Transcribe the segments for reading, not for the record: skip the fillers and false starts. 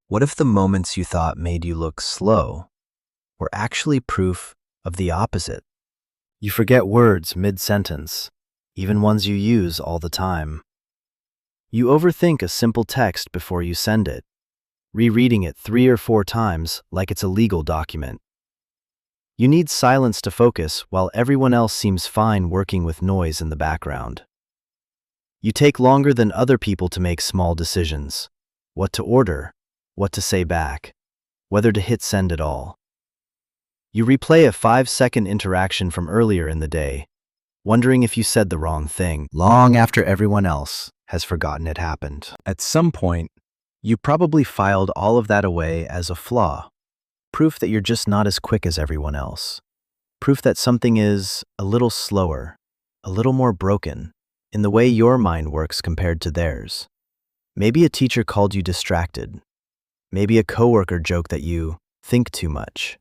What if the moments you thought made you look slow were actually proof of the opposite? You forget words mid-sentence, even ones you use all the time. You overthink a simple text before you send it, rereading it 3 or 4 times like it's a legal document. You need silence to focus while everyone else seems fine working with noise in the background. You take longer than other people to make small decisions: what to order, what to say back, whether to hit send at all. You replay a 5-second interaction from earlier in the day, wondering if you said the wrong thing, long after everyone else has forgotten it happened. At some point, you probably filed all of that away as a flaw, proof that you're just not as quick as everyone else, proof that something is a little slower, a little more broken, in the way your mind works compared to theirs. Maybe a teacher called you distracted. Maybe a coworker joked that you think too much.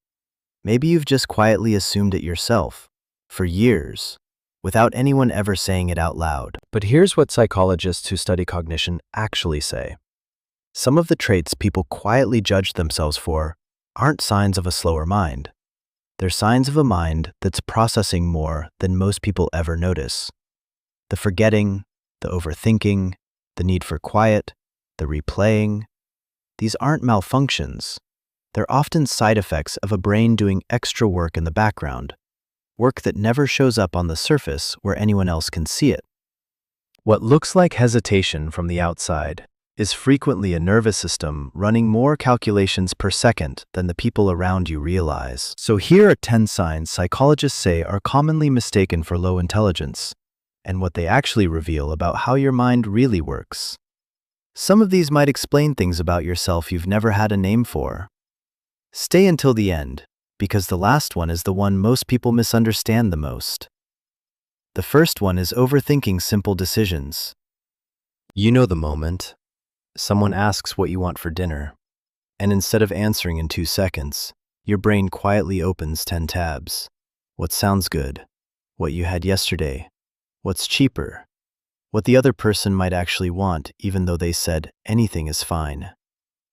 Maybe you've just quietly assumed it yourself, for years, without anyone ever saying it out loud. But here's what psychologists who study cognition actually say. Some of the traits people quietly judge themselves for aren't signs of a slower mind. They're signs of a mind that's processing more than most people ever notice. The forgetting, the overthinking, the need for quiet, the replaying, these aren't malfunctions. They're often side effects of a brain doing extra work in the background, work that never shows up on the surface where anyone else can see it. What looks like hesitation from the outside is frequently a nervous system running more calculations per second than the people around you realize. So here are 10 signs psychologists say are commonly mistaken for low intelligence, and what they actually reveal about how your mind really works. Some of these might explain things about yourself you've never had a name for. Stay until the end, because the last one is the one most people misunderstand the most. The first one is overthinking simple decisions. You know the moment. Someone asks what you want for dinner, and instead of answering in 2 seconds, your brain quietly opens 10 tabs. What sounds good? What you had yesterday? What's cheaper? What the other person might actually want, even though they said anything is fine.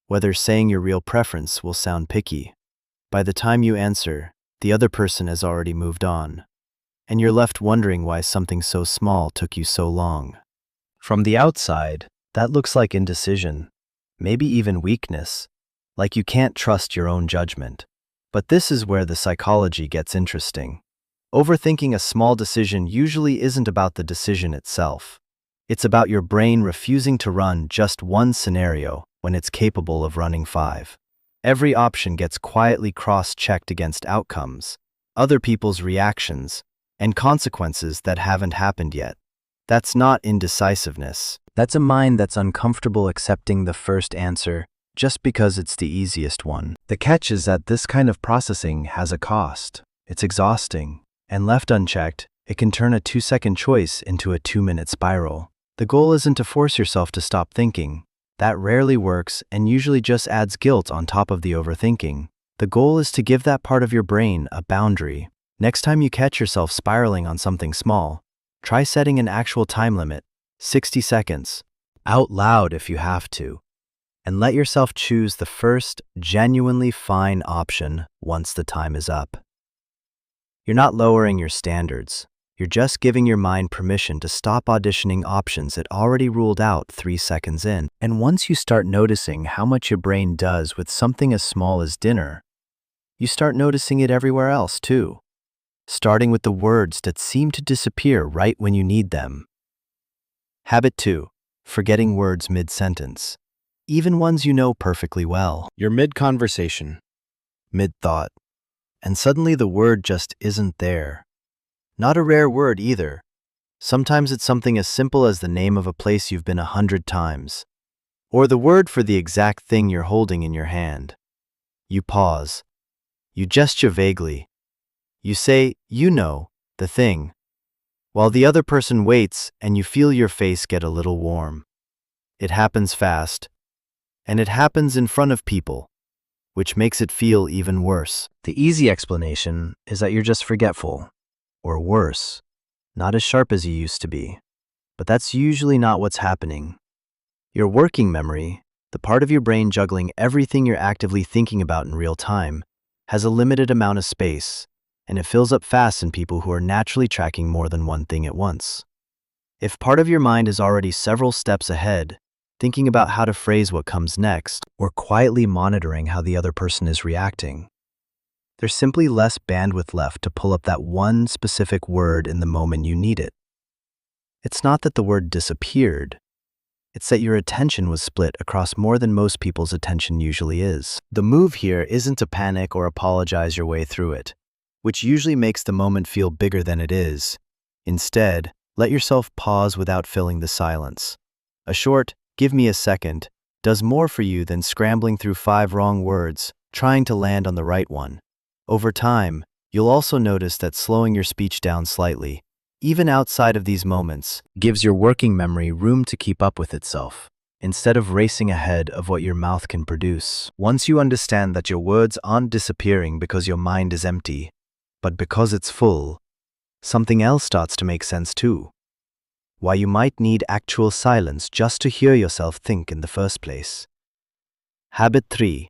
Whether saying your real preference will sound picky. By the time you answer, the other person has already moved on, and you're left wondering why something so small took you so long. From the outside, that looks like indecision, maybe even weakness, like you can't trust your own judgment. But this is where the psychology gets interesting. Overthinking a small decision usually isn't about the decision itself. It's about your brain refusing to run just one scenario when it's capable of running 5. Every option gets quietly cross-checked against outcomes, other people's reactions, and consequences that haven't happened yet. That's not indecisiveness. That's a mind that's uncomfortable accepting the first answer just because it's the easiest one. The catch is that this kind of processing has a cost. It's exhausting, and left unchecked, it can turn a 2-second choice into a 2-minute spiral. The goal isn't to force yourself to stop thinking. That rarely works and usually just adds guilt on top of the overthinking. The goal is to give that part of your brain a boundary. Next time you catch yourself spiraling on something small, try setting an actual time limit, 60 seconds, out loud if you have to, and let yourself choose the first genuinely fine option once the time is up. You're not lowering your standards. You're just giving your mind permission to stop auditioning options it already ruled out 3 seconds in. And once you start noticing how much your brain does with something as small as dinner, you start noticing it everywhere else too, starting with the words that seem to disappear right when you need them. Habit 2. Forgetting words mid-sentence, even ones you know perfectly well. You're mid-conversation, mid-thought, and suddenly the word just isn't there. Not a rare word either. Sometimes it's something as simple as the name of a place you've been 100 times, or the word for the exact thing you're holding in your hand. You pause. You gesture vaguely. You say, you know, the thing, while the other person waits and you feel your face get a little warm. It happens fast, and it happens in front of people, which makes it feel even worse. The easy explanation is that you're just forgetful. Or worse, not as sharp as you used to be. But that's usually not what's happening. Your working memory, The part of your brain juggling everything you're actively thinking about in real time has a limited amount of space, and it fills up fast in people who are naturally tracking more than one thing at once. If part of your mind is already several steps ahead, thinking about how to phrase what comes next, or quietly monitoring how the other person is reacting, there's simply less bandwidth left to pull up that one specific word in the moment you need it. It's not that the word disappeared, it's that your attention was split across more than most people's attention usually is. The move here isn't to panic or apologize your way through it, which usually makes the moment feel bigger than it is. Instead, let yourself pause without filling the silence. A short, "give me a second," does more for you than scrambling through 5 wrong words, trying to land on the right one. Over time, you'll also notice that slowing your speech down slightly, even outside of these moments, gives your working memory room to keep up with itself, instead of racing ahead of what your mouth can produce. Once you understand that your words aren't disappearing because your mind is empty, but because it's full, something else starts to make sense too. Why you might need actual silence just to hear yourself think in the first place. Habit 3.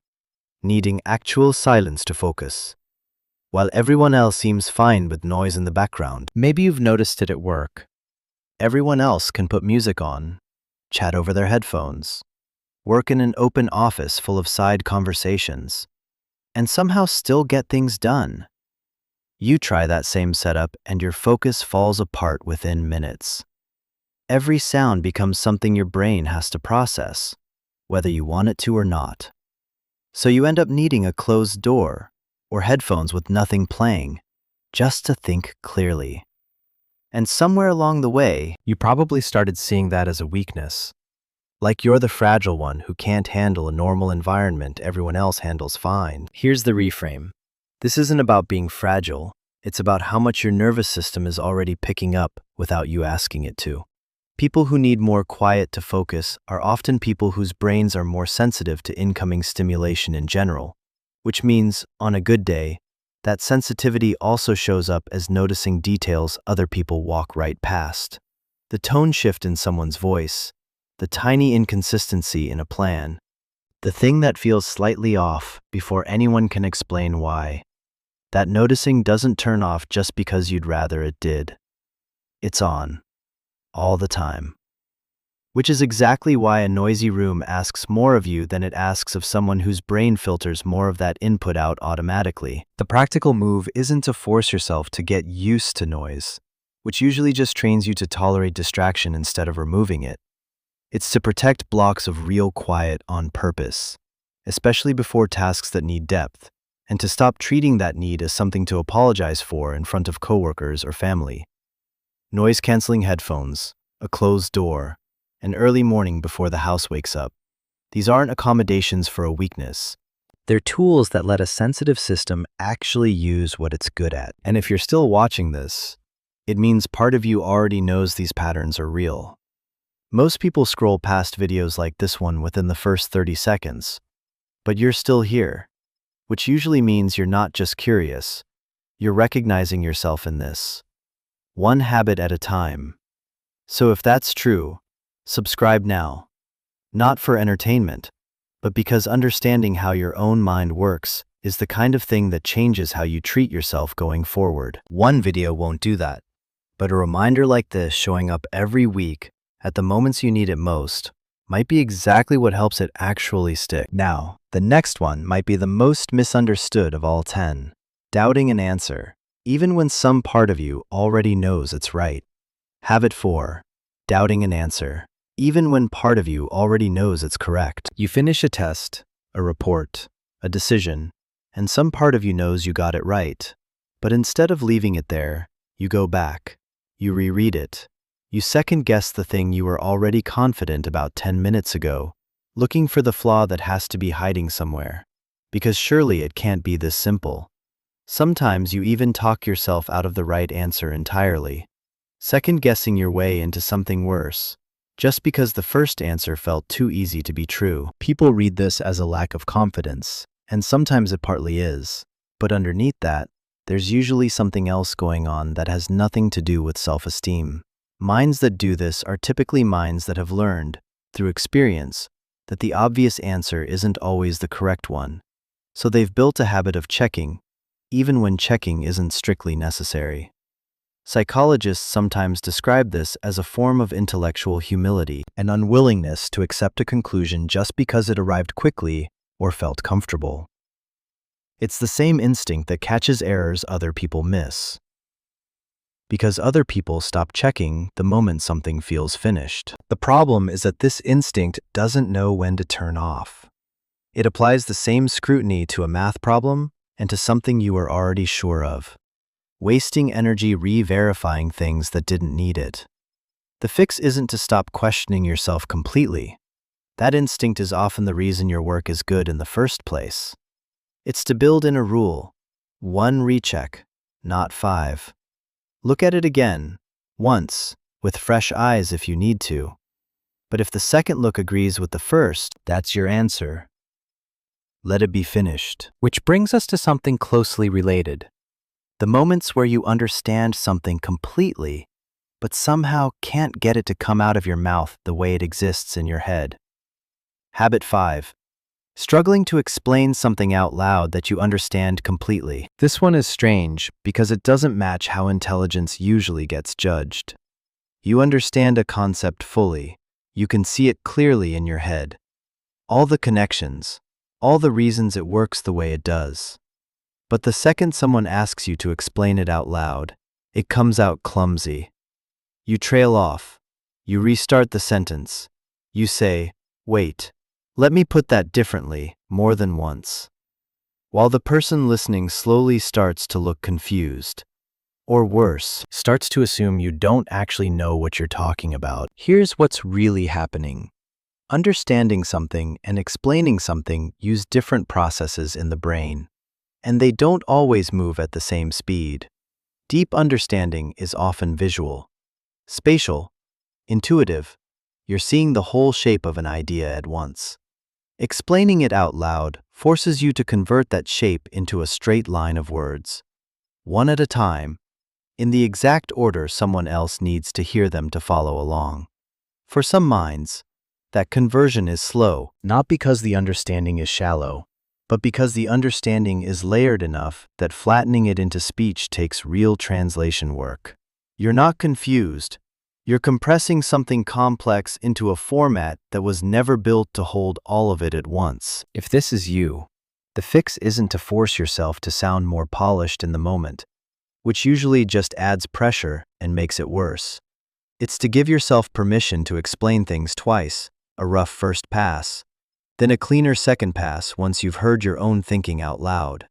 Needing actual silence to focus. While everyone else seems fine with noise in the background, maybe you've noticed it at work. Everyone else can put music on, chat over their headphones, work in an open office full of side conversations, and somehow still get things done. You try that same setup and your focus falls apart within minutes. Every sound becomes something your brain has to process, whether you want it to or not. So you end up needing a closed door or headphones with nothing playing, just to think clearly. And somewhere along the way, you probably started seeing that as a weakness. Like you're the fragile one who can't handle a normal environment everyone else handles fine. Here's the reframe. This isn't about being fragile, it's about how much your nervous system is already picking up without you asking it to. People who need more quiet to focus are often people whose brains are more sensitive to incoming stimulation in general, which means, on a good day, that sensitivity also shows up as noticing details other people walk right past. The tone shift in someone's voice, the tiny inconsistency in a plan, the thing that feels slightly off before anyone can explain why. That noticing doesn't turn off just because you'd rather it did. It's on. All the time. Which is exactly why a noisy room asks more of you than it asks of someone whose brain filters more of that input out automatically. The practical move isn't to force yourself to get used to noise, which usually just trains you to tolerate distraction instead of removing it. It's to protect blocks of real quiet on purpose, especially before tasks that need depth, and to stop treating that need as something to apologize for in front of coworkers or family. Noise-canceling headphones, a closed door, an early morning before the house wakes up. These aren't accommodations for a weakness. They're tools that let a sensitive system actually use what it's good at. And if you're still watching this, it means part of you already knows these patterns are real. Most people scroll past videos like this one within the first 30 seconds, but you're still here, which usually means you're not just curious, you're recognizing yourself in this. One habit at a time. So if that's true, subscribe now. Not for entertainment, but because understanding how your own mind works is the kind of thing that changes how you treat yourself going forward. One video won't do that, but a reminder like this showing up every week at the moments you need it most might be exactly what helps it actually stick. Now, the next one might be the most misunderstood of all 10. Doubting an answer, even when some part of you already knows it's right. Habit 4. Doubting an answer, even when part of you already knows it's correct. You finish a test, a report, a decision, and some part of you knows you got it right. But instead of leaving it there, you go back, you reread it, you second-guess the thing you were already confident about 10 minutes ago, looking for the flaw that has to be hiding somewhere, because surely it can't be this simple. Sometimes you even talk yourself out of the right answer entirely, second-guessing your way into something worse, just because the first answer felt too easy to be true. People read this as a lack of confidence, and sometimes it partly is, but underneath that, there's usually something else going on that has nothing to do with self-esteem. Minds that do this are typically minds that have learned, through experience, that the obvious answer isn't always the correct one, so they've built a habit of checking, even when checking isn't strictly necessary. Psychologists sometimes describe this as a form of intellectual humility, an unwillingness to accept a conclusion just because it arrived quickly or felt comfortable. It's the same instinct that catches errors other people miss, because other people stop checking the moment something feels finished. The problem is that this instinct doesn't know when to turn off. It applies the same scrutiny to a math problem and to something you are already sure of, wasting energy re-verifying things that didn't need it. The fix isn't to stop questioning yourself completely. That instinct is often the reason your work is good in the first place. It's to build in a rule: 1 recheck, not 5. Look at it again, once, with fresh eyes if you need to. But if the second look agrees with the first, that's your answer. Let it be finished. Which brings us to something closely related. The moments where you understand something completely, but somehow can't get it to come out of your mouth the way it exists in your head. Habit 5. Struggling to explain something out loud that you understand completely. This one is strange because it doesn't match how intelligence usually gets judged. You understand a concept fully. You can see it clearly in your head. All the connections, all the reasons it works the way it does. But the second someone asks you to explain it out loud, it comes out clumsy. You trail off. You restart the sentence. You say, "Wait, let me put that differently," more than once, while the person listening slowly starts to look confused. Or worse, starts to assume you don't actually know what you're talking about. Here's what's really happening. Understanding something and explaining something use different processes in the brain, and they don't always move at the same speed. Deep understanding is often visual, spatial, intuitive. You're seeing the whole shape of an idea at once. Explaining it out loud forces you to convert that shape into a straight line of words, one at a time, in the exact order someone else needs to hear them to follow along. For some minds, that conversion is slow, not because the understanding is shallow, but because the understanding is layered enough that flattening it into speech takes real translation work. You're not confused. You're compressing something complex into a format that was never built to hold all of it at once. If this is you, the fix isn't to force yourself to sound more polished in the moment, which usually just adds pressure and makes it worse. It's to give yourself permission to explain things twice, a rough first pass, then a cleaner second pass once you've heard your own thinking out loud.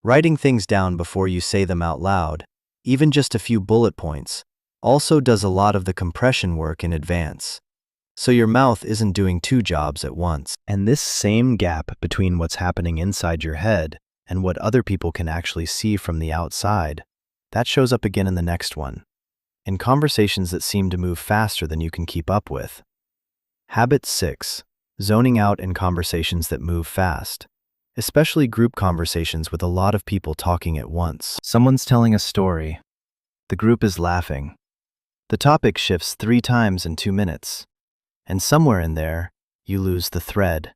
Writing things down before you say them out loud, even just a few bullet points, also does a lot of the compression work in advance. So your mouth isn't doing 2 jobs at once. And this same gap between what's happening inside your head and what other people can actually see from the outside, that shows up again in the next one, in conversations that seem to move faster than you can keep up with. Habit 6. Zoning out in conversations that move fast, especially group conversations with a lot of people talking at once. Someone's telling a story. The group is laughing. The topic shifts 3 times in 2 minutes, and somewhere in there, you lose the thread.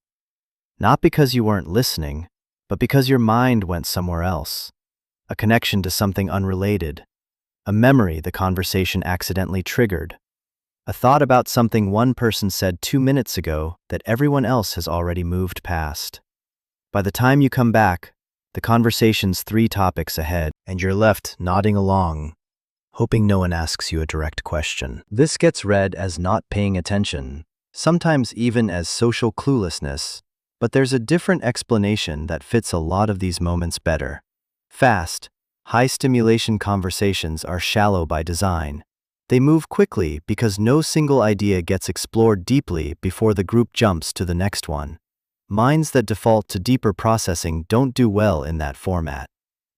Not because you weren't listening, but because your mind went somewhere else. A connection to something unrelated. A memory the conversation accidentally triggered. A thought about something one person said 2 minutes ago that everyone else has already moved past. By the time you come back, the conversation's 3 topics ahead, and you're left nodding along, hoping no one asks you a direct question. This gets read as not paying attention, sometimes even as social cluelessness, but there's a different explanation that fits a lot of these moments better. Fast, high-stimulation conversations are shallow by design. They move quickly because no single idea gets explored deeply before the group jumps to the next one. Minds that default to deeper processing don't do well in that format.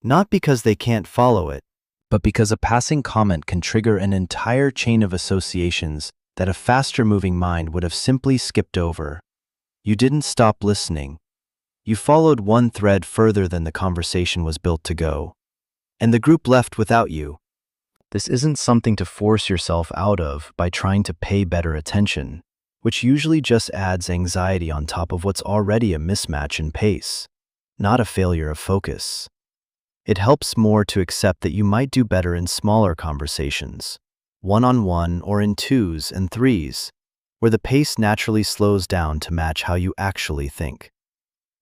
Not because they can't follow it, but because a passing comment can trigger an entire chain of associations that a faster-moving mind would have simply skipped over. You didn't stop listening. You followed one thread further than the conversation was built to go. And the group left without you. This isn't something to force yourself out of by trying to pay better attention. which usually just adds anxiety on top of what's already a mismatch in pace, not a failure of focus. It helps more to accept that you might do better in smaller conversations, one-on-one or in twos and threes, where the pace naturally slows down to match how you actually think.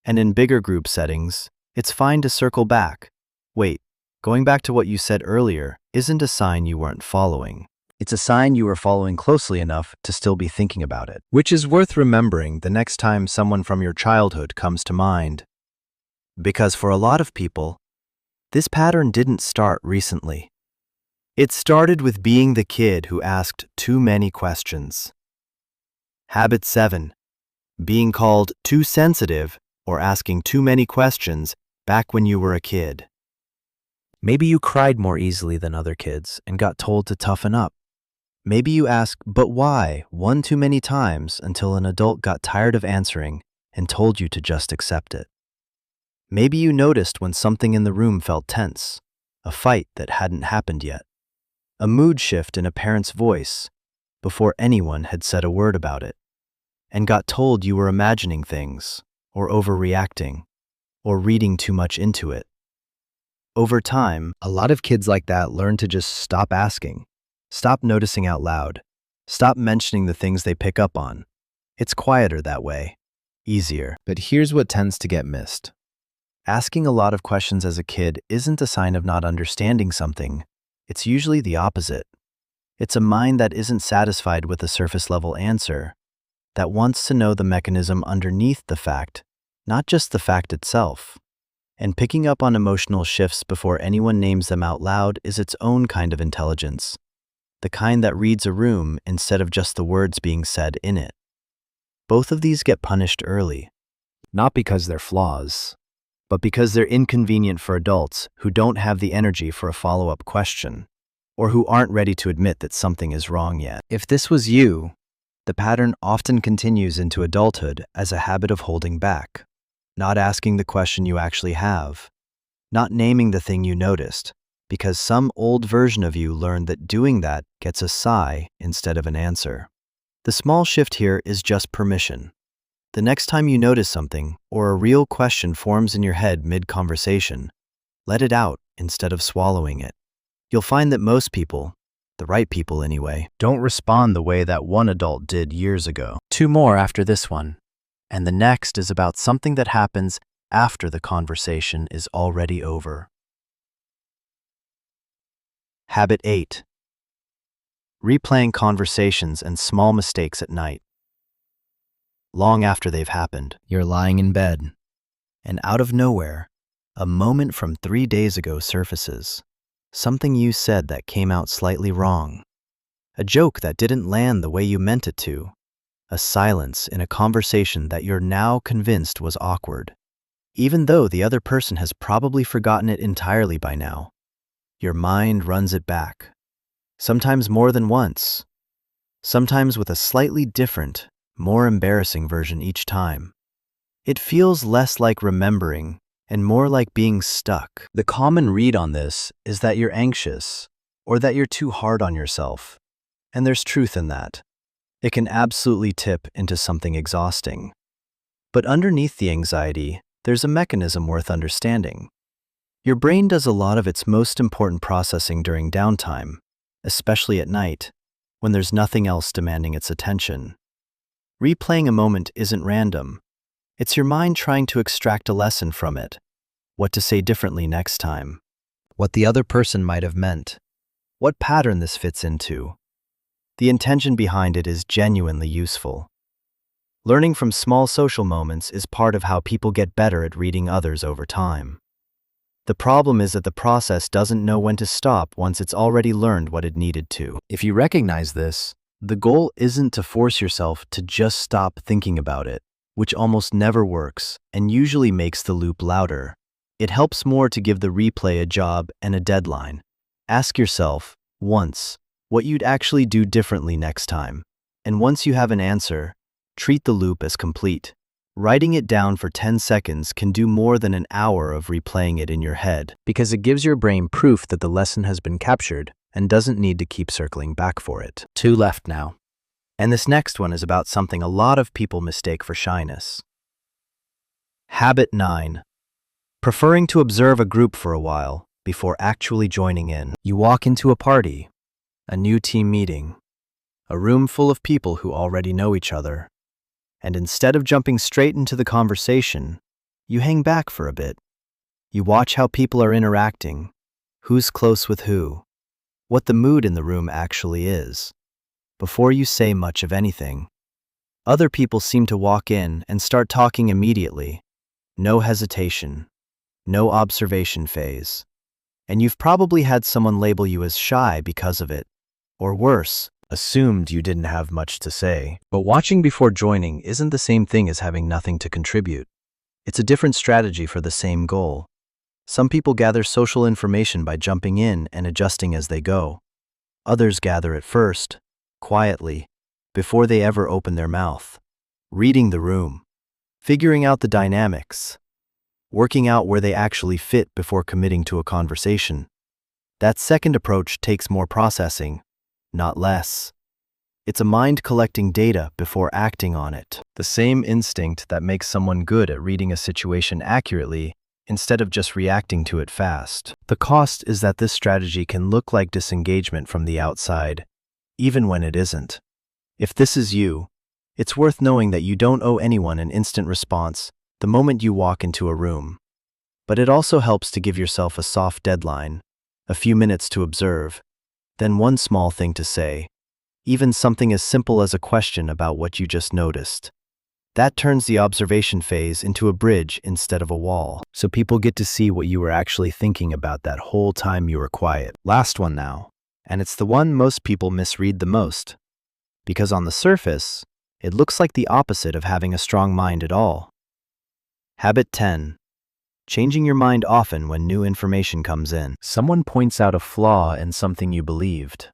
And in bigger group settings, it's fine to circle back. Wait, going back to what you said earlier isn't a sign you weren't following. It's a sign you were following closely enough to still be thinking about it, which is worth remembering the next time someone from your childhood comes to mind. Because for a lot of people, this pattern didn't start recently. It started with being the kid who asked too many questions. Habit 7. Being called too sensitive or asking too many questions back when you were a kid. Maybe you cried more easily than other kids and got told to toughen up. Maybe you asked, "But why?" one too many times until an adult got tired of answering and told you to just accept it. Maybe you noticed when something in the room felt tense, a fight that hadn't happened yet, a mood shift in a parent's voice before anyone had said a word about it, and got told you were imagining things, or overreacting, or reading too much into it. Over time, a lot of kids like that learn to just stop asking, stop noticing out loud, stop mentioning the things they pick up on. It's quieter that way, easier. But here's what tends to get missed. Asking a lot of questions as a kid isn't a sign of not understanding something. It's usually the opposite. It's a mind that isn't satisfied with a surface-level answer, that wants to know the mechanism underneath the fact, not just the fact itself. And picking up on emotional shifts before anyone names them out loud is its own kind of intelligence, the kind that reads a room instead of just the words being said in it. Both of these get punished early, not because they're flaws, but because they're inconvenient for adults who don't have the energy for a follow-up question, or who aren't ready to admit that something is wrong yet. If this was you, the pattern often continues into adulthood as a habit of holding back, not asking the question you actually have, not naming the thing you noticed, because some old version of you learned that doing that gets a sigh instead of an answer. The small shift here is just permission. The next time you notice something, or a real question forms in your head mid-conversation, let it out instead of swallowing it. You'll find that most people, the right people anyway, don't respond the way that one adult did years ago. 2 more after this one, and the next is about something that happens after the conversation is already over. Habit 8. Replaying conversations and small mistakes at night. Long after they've happened, you're lying in bed, and out of nowhere, a moment from 3 days ago surfaces. Something you said that came out slightly wrong. A joke that didn't land the way you meant it to. A silence in a conversation that you're now convinced was awkward, even though the other person has probably forgotten it entirely by now. Your mind runs it back, sometimes more than once, sometimes with a slightly different, more embarrassing version each time. It feels less like remembering and more like being stuck. The common read on this is that you're anxious or that you're too hard on yourself, and there's truth in that. It can absolutely tip into something exhausting. But underneath the anxiety, there's a mechanism worth understanding. Your brain does a lot of its most important processing during downtime, especially at night, when there's nothing else demanding its attention. Replaying a moment isn't random. It's your mind trying to extract a lesson from it, what to say differently next time, what the other person might have meant, what pattern this fits into. The intention behind it is genuinely useful. Learning from small social moments is part of how people get better at reading others over time. The problem is that the process doesn't know when to stop once it's already learned what it needed to. If you recognize this, the goal isn't to force yourself to just stop thinking about it, which almost never works and usually makes the loop louder. It helps more to give the replay a job and a deadline. Ask yourself, once, what you'd actually do differently next time. And once you have an answer, treat the loop as complete. Writing it down for 10 seconds can do more than an hour of replaying it in your head, because it gives your brain proof that the lesson has been captured and doesn't need to keep circling back for it. 2 left now. And this next one is about something a lot of people mistake for shyness. Habit 9. Preferring to observe a group for a while before actually joining in. You walk into a party, a new team meeting, a room full of people who already know each other, and instead of jumping straight into the conversation, you hang back for a bit. You watch how people are interacting, who's close with who, what the mood in the room actually is. Before you say much of anything, other people seem to walk in and start talking immediately. No hesitation, no observation phase. And you've probably had someone label you as shy because of it, or worse, assumed you didn't have much to say. But watching before joining isn't the same thing as having nothing to contribute. It's a different strategy for the same goal. Some people gather social information by jumping in and adjusting as they go. Others gather at first, quietly, before they ever open their mouth, reading the room, figuring out the dynamics, working out where they actually fit before committing to a conversation. That second approach takes more processing, not less. It's a mind collecting data before acting on it. The same instinct that makes someone good at reading a situation accurately instead of just reacting to it fast. The cost is that this strategy can look like disengagement from the outside, even when it isn't. If this is you, it's worth knowing that you don't owe anyone an instant response the moment you walk into a room. But it also helps to give yourself a soft deadline, a few minutes to observe, then one small thing to say, even something as simple as a question about what you just noticed. That turns the observation phase into a bridge instead of a wall, so people get to see what you were actually thinking about that whole time you were quiet. Last one now, and it's the one most people misread the most, because on the surface, it looks like the opposite of having a strong mind at all. Habit 10. Changing your mind often when new information comes in. Someone points out a flaw in something you believed,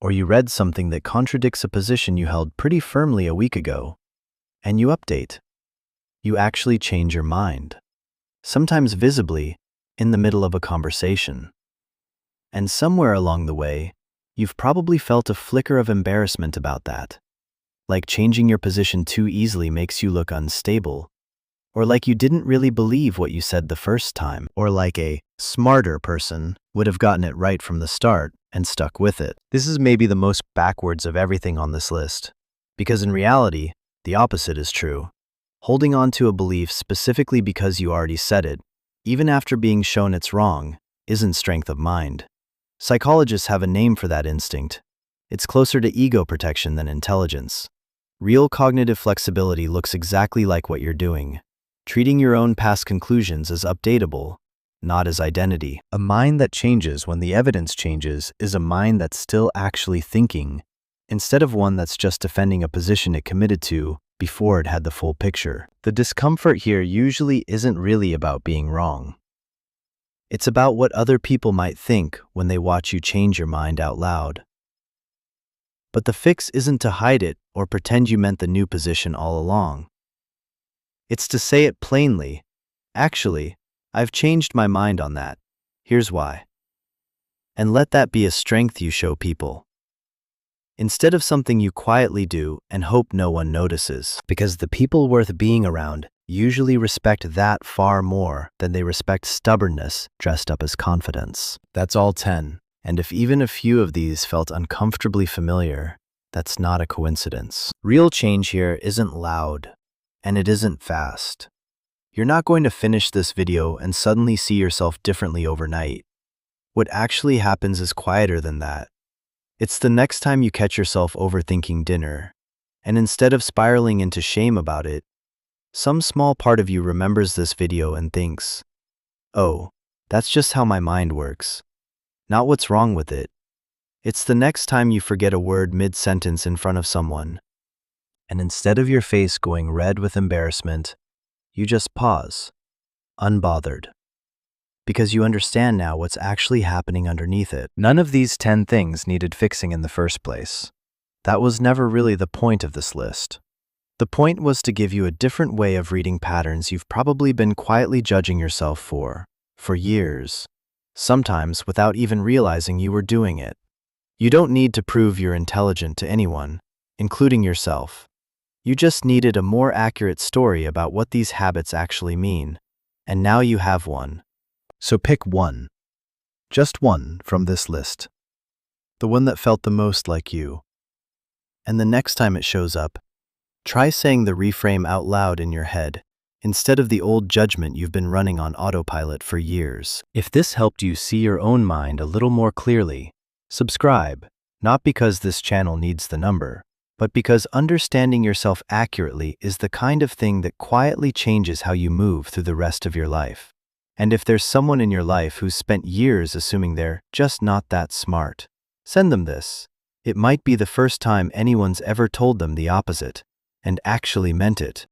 or you read something that contradicts a position you held pretty firmly a week ago, and you update. You actually change your mind, sometimes visibly, in the middle of a conversation. And somewhere along the way, you've probably felt a flicker of embarrassment about that, like changing your position too easily makes you look unstable, or like you didn't really believe what you said the first time, or like a smarter person would have gotten it right from the start and stuck with it. This is maybe the most backwards of everything on this list, because in reality, the opposite is true. Holding on to a belief specifically because you already said it, even after being shown it's wrong, isn't strength of mind. Psychologists have a name for that instinct. It's closer to ego protection than intelligence. Real cognitive flexibility looks exactly like what you're doing, treating your own past conclusions as updatable, not as identity. A mind that changes when the evidence changes is a mind that's still actually thinking, instead of one that's just defending a position it committed to before it had the full picture. The discomfort here usually isn't really about being wrong. It's about what other people might think when they watch you change your mind out loud. But the fix isn't to hide it or pretend you meant the new position all along. It's to say it plainly. Actually, I've changed my mind on that. Here's why. And let that be a strength you show people, instead of something you quietly do and hope no one notices. Because the people worth being around usually respect that far more than they respect stubbornness dressed up as confidence. That's all 10. And if even a few of these felt uncomfortably familiar, that's not a coincidence. Real change here isn't loud, and it isn't fast. You're not going to finish this video and suddenly see yourself differently overnight. What actually happens is quieter than that. It's the next time you catch yourself overthinking dinner, and instead of spiraling into shame about it, some small part of you remembers this video and thinks, "Oh, that's just how my mind works." Not what's wrong with it. It's the next time you forget a word mid-sentence in front of someone, and instead of your face going red with embarrassment, you just pause, unbothered, because you understand now what's actually happening underneath it. None of these 10 things needed fixing in the first place. That was never really the point of this list. The point was to give you a different way of reading patterns you've probably been quietly judging yourself for years, sometimes without even realizing you were doing it. You don't need to prove you're intelligent to anyone. including yourself. You just needed a more accurate story about what these habits actually mean, and now you have one. So pick one, just one from this list, the one that felt the most like you. And the next time it shows up, try saying the reframe out loud in your head, instead of the old judgment you've been running on autopilot for years. If this helped you see your own mind a little more clearly, subscribe, not because this channel needs the number, but because understanding yourself accurately is the kind of thing that quietly changes how you move through the rest of your life. And if there's someone in your life who's spent years assuming they're just not that smart, send them this. It might be the first time anyone's ever told them the opposite, and actually meant it.